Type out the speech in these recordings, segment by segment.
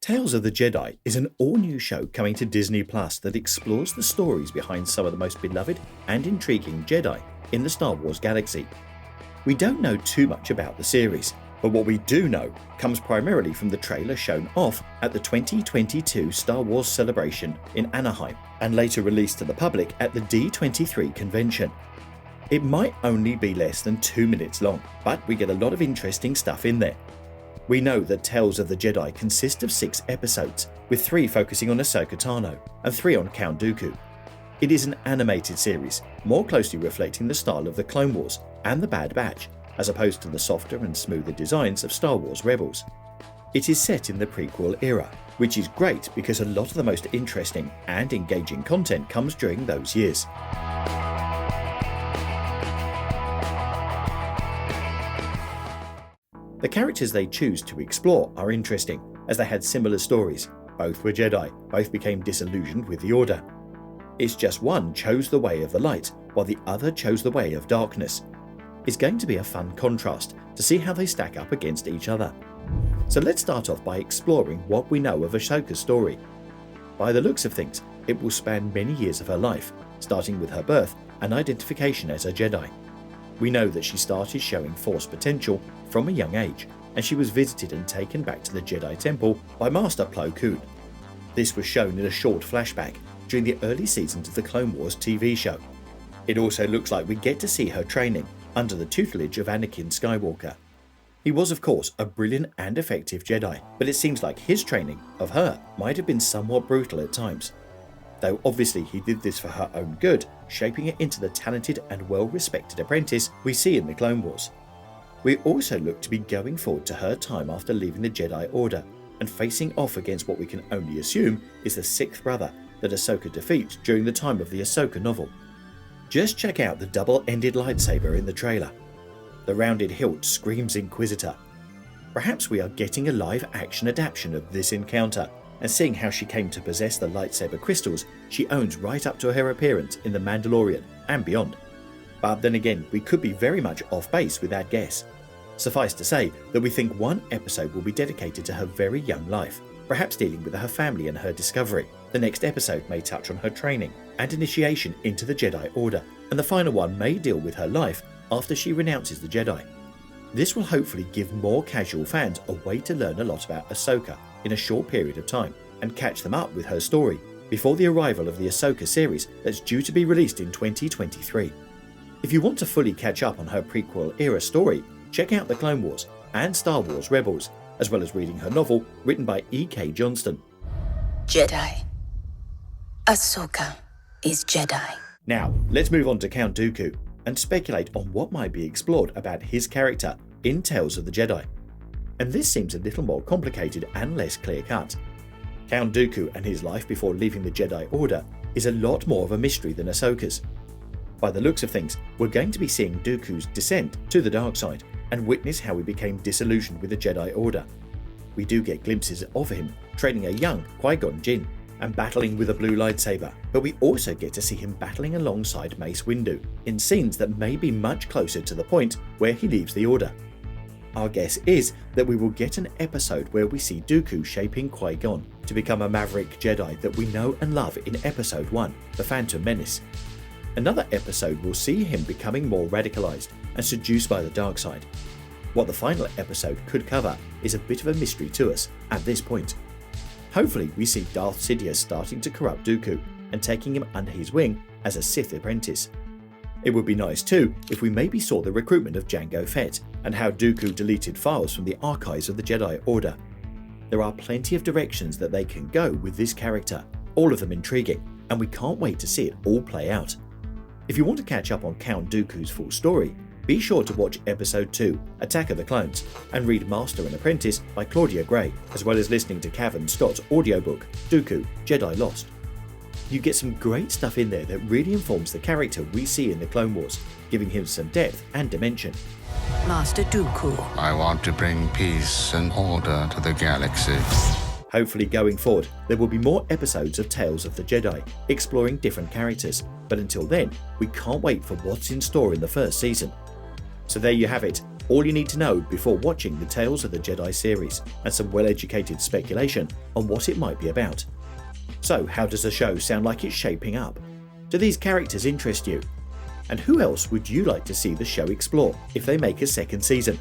Tales of the Jedi is an all-new show coming to Disney Plus that explores the stories behind some of the most beloved and intriguing Jedi in the Star Wars galaxy. We don't know too much about the series, but what we do know comes primarily from the trailer shown off at the 2022 Star Wars Celebration in Anaheim and later released to the public at the D23 convention. It might only be less than 2 minutes long, but we get a lot of interesting stuff in there. We know that Tales of the Jedi consist of 6 episodes, with 3 focusing on Ahsoka Tano and 3 on Count Dooku. It is an animated series, more closely reflecting the style of the Clone Wars and the Bad Batch, as opposed to the softer and smoother designs of Star Wars Rebels. It is set in the prequel era, which is great because a lot of the most interesting and engaging content comes during those years. The characters they choose to explore are interesting, as they had similar stories. Both were Jedi, both became disillusioned with the Order. It's just one chose the way of the light, while the other chose the way of darkness. It's going to be a fun contrast to see how they stack up against each other. So let's start off by exploring what we know of Ahsoka's story. By the looks of things, it will span many years of her life, starting with her birth and identification as a Jedi. We know that she started showing Force potential from a young age, and she was visited and taken back to the Jedi Temple by Master Plo Koon. This was shown in a short flashback during the early seasons of the Clone Wars TV show. It also looks like we get to see her training under the tutelage of Anakin Skywalker. He was of course a brilliant and effective Jedi, but it seems like his training of her might have been somewhat brutal at times. Though obviously he did this for her own good, shaping it into the talented and well-respected apprentice we see in the Clone Wars. We also look to be going forward to her time after leaving the Jedi Order and facing off against what we can only assume is the 6th brother that Ahsoka defeats during the time of the Ahsoka novel. Just check out the double-ended lightsaber in the trailer. The rounded hilt screams Inquisitor. Perhaps we are getting a live-action adaptation of this encounter, and seeing how she came to possess the lightsaber crystals she owns right up to her appearance in The Mandalorian and beyond. But then again, we could be very much off base with that guess. Suffice to say that we think one episode will be dedicated to her very young life, perhaps dealing with her family and her discovery. The next episode may touch on her training and initiation into the Jedi Order, and the final one may deal with her life after she renounces the Jedi. This will hopefully give more casual fans a way to learn a lot about Ahsoka in a short period of time and catch them up with her story before the arrival of the Ahsoka series that's due to be released in 2023. If you want to fully catch up on her prequel era story, check out the Clone Wars and Star Wars Rebels, as well as reading her novel written by E.K. Johnston. Jedi. Ahsoka is Jedi. Now, let's move on to Count Dooku and speculate on what might be explored about his character in Tales of the Jedi. And this seems a little more complicated and less clear-cut. Count Dooku and his life before leaving the Jedi Order is a lot more of a mystery than Ahsoka's. By the looks of things, we're going to be seeing Dooku's descent to the dark side and witness how he became disillusioned with the Jedi Order. We do get glimpses of him training a young Qui-Gonn Jinn and battling with a blue lightsaber, but we also get to see him battling alongside Mace Windu in scenes that may be much closer to the point where he leaves the Order. Our guess is that we will get an episode where we see Dooku shaping Qui-Gonn to become a maverick Jedi that we know and love in Episode 1, The Phantom Menace. Another episode will see him becoming more radicalized and seduced by the dark side. What the final episode could cover is a bit of a mystery to us at this point. Hopefully we see Darth Sidious starting to corrupt Dooku and taking him under his wing as a Sith apprentice. It would be nice too if we maybe saw the recruitment of Jango Fett and how Dooku deleted files from the archives of the Jedi Order. There are plenty of directions that they can go with this character, all of them intriguing, and we can't wait to see it all play out. If you want to catch up on Count Dooku's full story, be sure to watch Episode 2, Attack of the Clones, and read Master and Apprentice by Claudia Gray, as well as listening to Cavan Scott's audiobook, Dooku, Jedi Lost. You get some great stuff in there that really informs the character we see in the Clone Wars, giving him some depth and dimension. Master Dooku. I want to bring peace and order to the galaxy. Hopefully going forward, there will be more episodes of Tales of the Jedi, exploring different characters, but until then, we can't wait for what's in store in the first season. So there you have it, all you need to know before watching the Tales of the Jedi series, and some well-educated speculation on what it might be about. So how does the show sound like it's shaping up? Do these characters interest you? And who else would you like to see the show explore if they make a second season?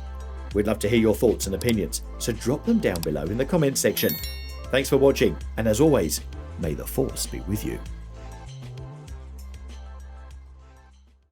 We'd love to hear your thoughts and opinions, so drop them down below in the comments section. Thanks for watching, and as always, may the Force be with you.